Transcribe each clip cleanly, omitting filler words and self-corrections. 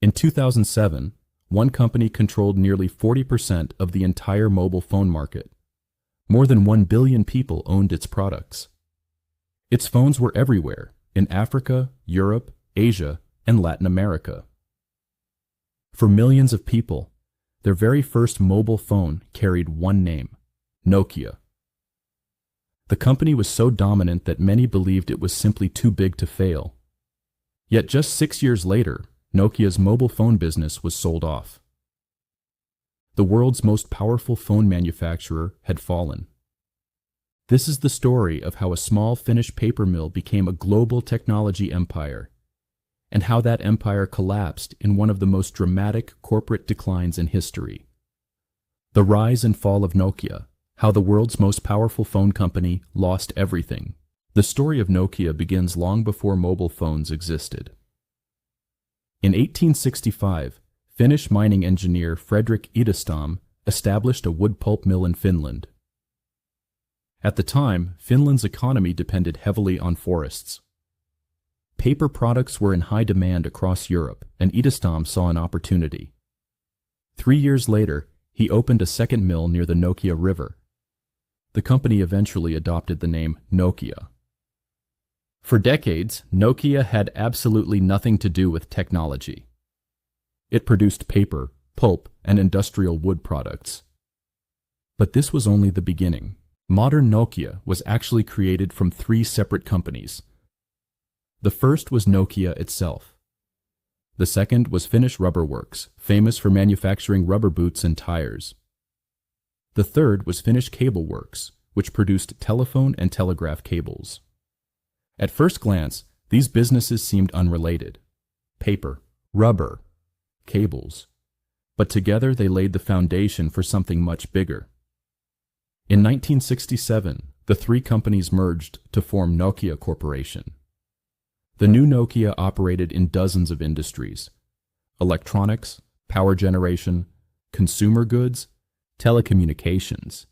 In 2007, one company controlled nearly 40% of the entire mobile phone market. More than 1 billion people owned its products. Its phones were everywhere, in Africa, Europe, Asia, and Latin America. For millions of people, their very first mobile phone carried one name: Nokia. The company was so dominant that many believed it was simply too big to fail. Yet just 6 years later, Nokia's mobile phone business was sold off. The world's most powerful phone manufacturer had fallen. This is the story of how a small Finnish paper mill became a global technology empire, and how that empire collapsed in one of the most dramatic corporate declines in history. The rise and fall of Nokia, how the world's most powerful phone company lost everything. The story of Nokia begins long before mobile phones existed. In 1865, Finnish mining engineer Fredrik Idestam established a wood pulp mill in Finland. At the time, Finland's economy depended heavily on forests. Paper products were in high demand across Europe, and Idestam saw an opportunity. 3 years later, he opened a second mill near the Nokia River. The company eventually adopted the name Nokia. For decades, Nokia had absolutely nothing to do with technology. It produced paper, pulp, and industrial wood products. But this was only the beginning. Modern Nokia was actually created from 3 separate companies. The first was Nokia itself. The second was Finnish Rubber Works, famous for manufacturing rubber boots and tires. The third was Finnish Cable Works, which produced telephone and telegraph cables. At first glance, these businesses seemed unrelated. Paper, rubber, cables. But together they laid the foundation for something much bigger. In 1967, the 3 companies merged to form Nokia Corporation. The new Nokia operated in dozens of industries: electronics, power generation, consumer goods, telecommunications.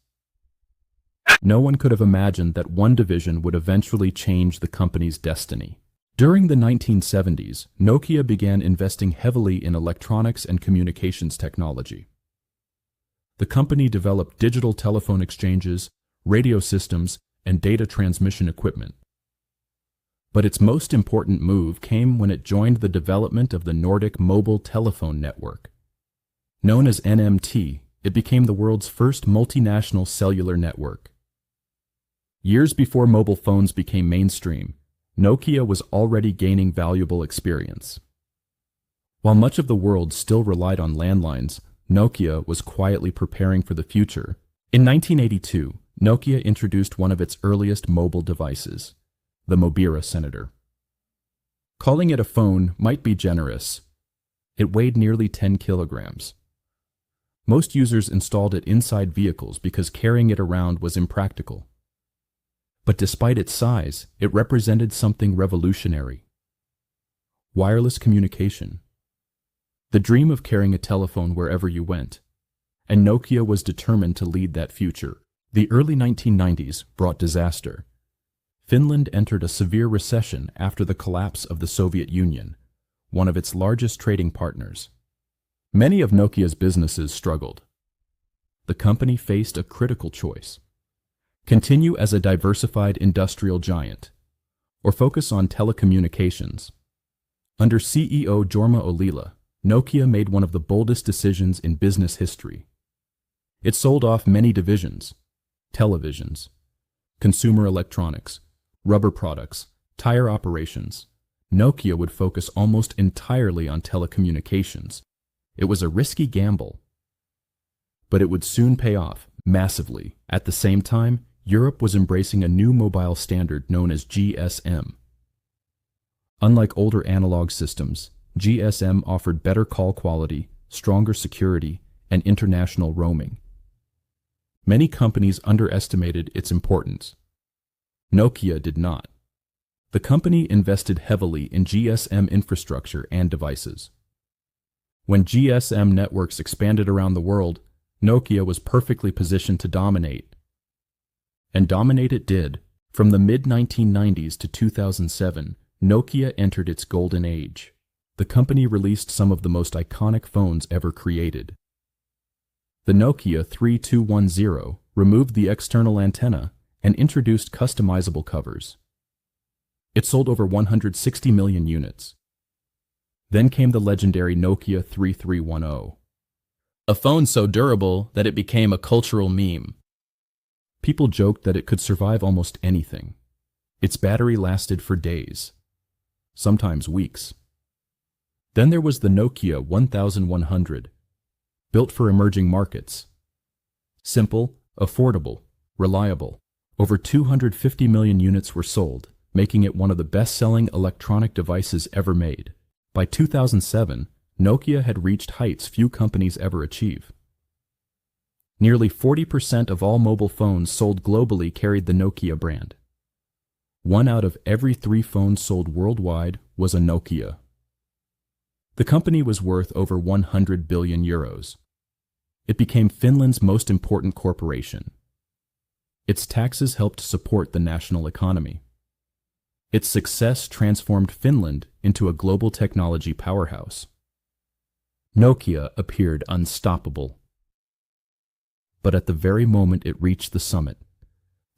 No one could have imagined that one division would eventually change the company's destiny. During the 1970s, Nokia began investing heavily in electronics and communications technology. The company developed digital telephone exchanges, radio systems, and data transmission equipment. But its most important move came when it joined the development of the Nordic Mobile Telephone Network. Known as NMT, it became the world's first multinational cellular network. Years before mobile phones became mainstream, Nokia was already gaining valuable experience. While much of the world still relied on landlines, Nokia was quietly preparing for the future. In 1982, Nokia introduced one of its earliest mobile devices, the Mobira Senator. Calling it a phone might be generous. It weighed nearly 10 kilograms. Most users installed it inside vehicles because carrying it around was impractical. But despite its size, it represented something revolutionary: wireless communication. The dream of carrying a telephone wherever you went. And Nokia was determined to lead that future. The early 1990s brought disaster. Finland entered a severe recession after the collapse of the Soviet Union, one of its largest trading partners. Many of Nokia's businesses struggled. The company faced a critical choice: continue as a diversified industrial giant, or focus on telecommunications. Under CEO Jorma Ollila, Nokia made one of the boldest decisions in business history. It sold off many divisions: televisions, consumer electronics, rubber products, tire operations. Nokia would focus almost entirely on telecommunications. It was a risky gamble, but it would soon pay off massively. At the same time, Europe was embracing a new mobile standard known as GSM. Unlike older analog systems, GSM offered better call quality, stronger security, and international roaming. Many companies underestimated its importance. Nokia did not. The company invested heavily in GSM infrastructure and devices. When GSM networks expanded around the world, Nokia was perfectly positioned to dominate. And dominate it did. From the mid-1990s to 2007, Nokia entered its golden age. the company released some of the most iconic phones ever created. The Nokia 3210 removed the external antenna and introduced customizable covers. It sold over 160 million units. Then came the legendary Nokia 3310, a phone so durable that it became a cultural meme. People joked that it could survive almost anything. Its battery lasted for days, sometimes weeks. Then there was the Nokia 1100, built for emerging markets. Simple, affordable, reliable. Over 250 million units were sold, making it one of the best-selling electronic devices ever made. By 2007, Nokia had reached heights few companies ever achieve. Nearly 40% of all mobile phones sold globally carried the Nokia brand. 1 out of every 3 phones sold worldwide was a Nokia. The company was worth over 100 billion euros. It became Finland's most important corporation. Its taxes helped support the national economy. Its success transformed Finland into a global technology powerhouse. Nokia appeared unstoppable. But at the very moment it reached the summit,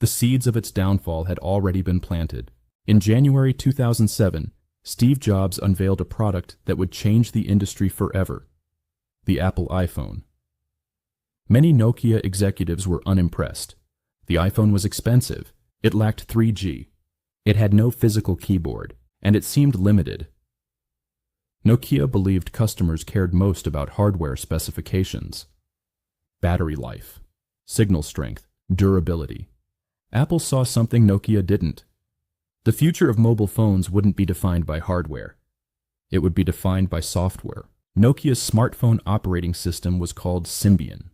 the seeds of its downfall had already been planted. In January 2007, Steve Jobs unveiled a product that would change the industry forever: the Apple iPhone. Many Nokia executives were unimpressed. The iPhone was expensive, it lacked 3G, it had no physical keyboard, and it seemed limited. Nokia believed customers cared most about hardware specifications: battery life, signal strength, durability. Apple saw something Nokia didn't. The future of mobile phones wouldn't be defined by hardware. It would be defined by software. Nokia's smartphone operating system was called Symbian.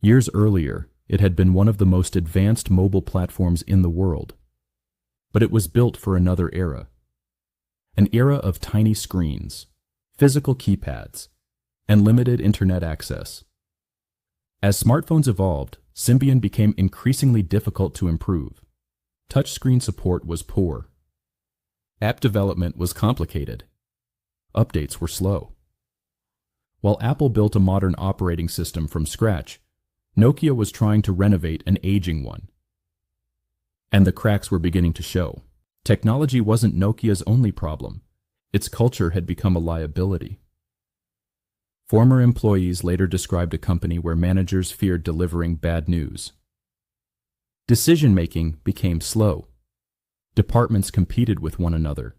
Years earlier, it had been one of the most advanced mobile platforms in the world. But it was built for another era. An era of tiny screens, physical keypads, and limited internet access. As smartphones evolved, Symbian became increasingly difficult to improve. Touchscreen support was poor. App development was complicated. Updates were slow. While Apple built a modern operating system from scratch, Nokia was trying to renovate an aging one. And the cracks were beginning to show. Technology wasn't Nokia's only problem. Its culture had become a liability. Former employees later described a company where managers feared delivering bad news. Decision-making became slow. Departments competed with one another.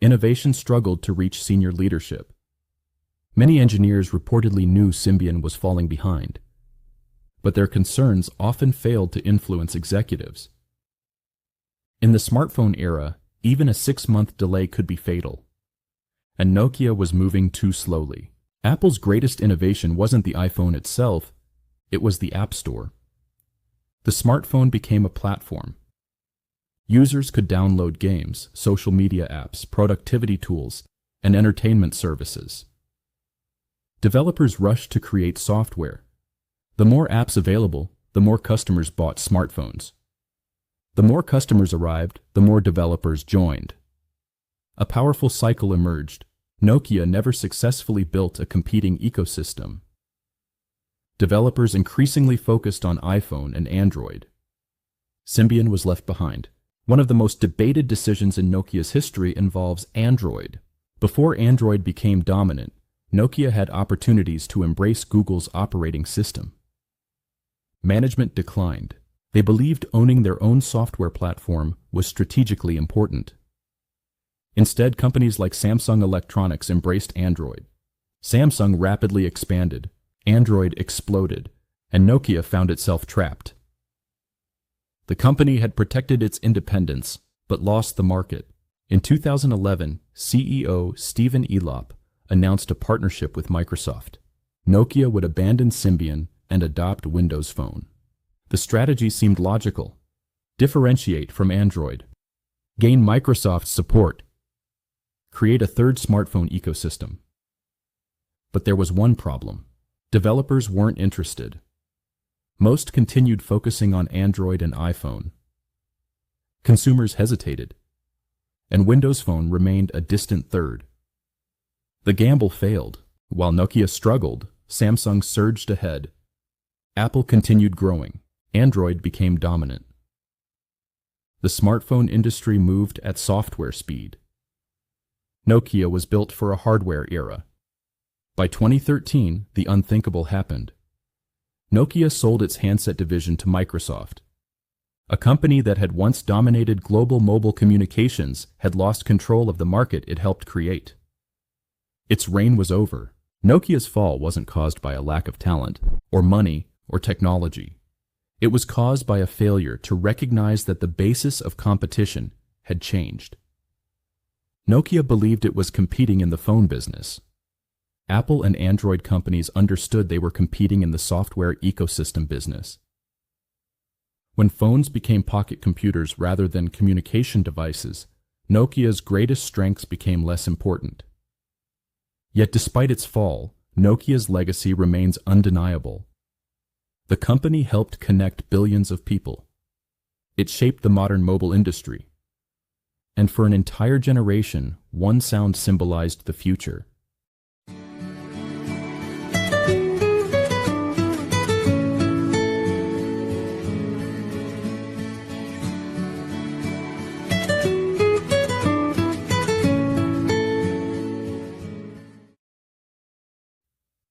Innovation struggled to reach senior leadership. Many engineers reportedly knew Symbian was falling behind, but their concerns often failed to influence executives. In the smartphone era, even a 6-month delay could be fatal, and Nokia was moving too slowly. Apple's greatest innovation wasn't the iPhone itself, it was the App Store. The smartphone became a platform. Users could download games, social media apps, productivity tools, and entertainment services. Developers rushed to create software. The more apps available, the more customers bought smartphones. The more customers arrived, the more developers joined. A powerful cycle emerged. Nokia never successfully built a competing ecosystem. Developers increasingly focused on iPhone and Android. Symbian was left behind. One of the most debated decisions in Nokia's history involves Android. Before Android became dominant, Nokia had opportunities to embrace Google's operating system. Management declined. They believed owning their own software platform was strategically important. Instead, companies like Samsung Electronics embraced Android. Samsung rapidly expanded, Android exploded, and Nokia found itself trapped. The company had protected its independence, but lost the market. In 2011, CEO Stephen Elop announced a partnership with Microsoft. Nokia would abandon Symbian and adopt Windows Phone. The strategy seemed logical. Differentiate from Android. Gain Microsoft's support. Create a third smartphone ecosystem. But there was one problem. Developers weren't interested. Most continued focusing on Android and iPhone. Consumers hesitated. and Windows Phone remained a distant third. The gamble failed. While Nokia struggled, Samsung surged ahead. Apple continued growing. Android became dominant. The smartphone industry moved at software speed. Nokia was built for a hardware era. By 2013, the unthinkable happened. Nokia sold its handset division to Microsoft. A company that had once dominated global mobile communications had lost control of the market it helped create. Its reign was over. Nokia's fall wasn't caused by a lack of talent, or money, or technology. It was caused by a failure to recognize that the basis of competition had changed. Nokia believed it was competing in the phone business. Apple and Android companies understood they were competing in the software ecosystem business. When phones became pocket computers rather than communication devices, Nokia's greatest strengths became less important. Yet despite its fall, Nokia's legacy remains undeniable. The company helped connect billions of people. It shaped the modern mobile industry. And for an entire generation, one sound symbolized the future.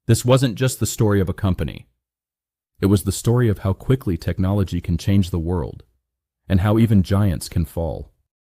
This wasn't just the story of a company. It was the story of how quickly technology can change the world, and how even giants can fall.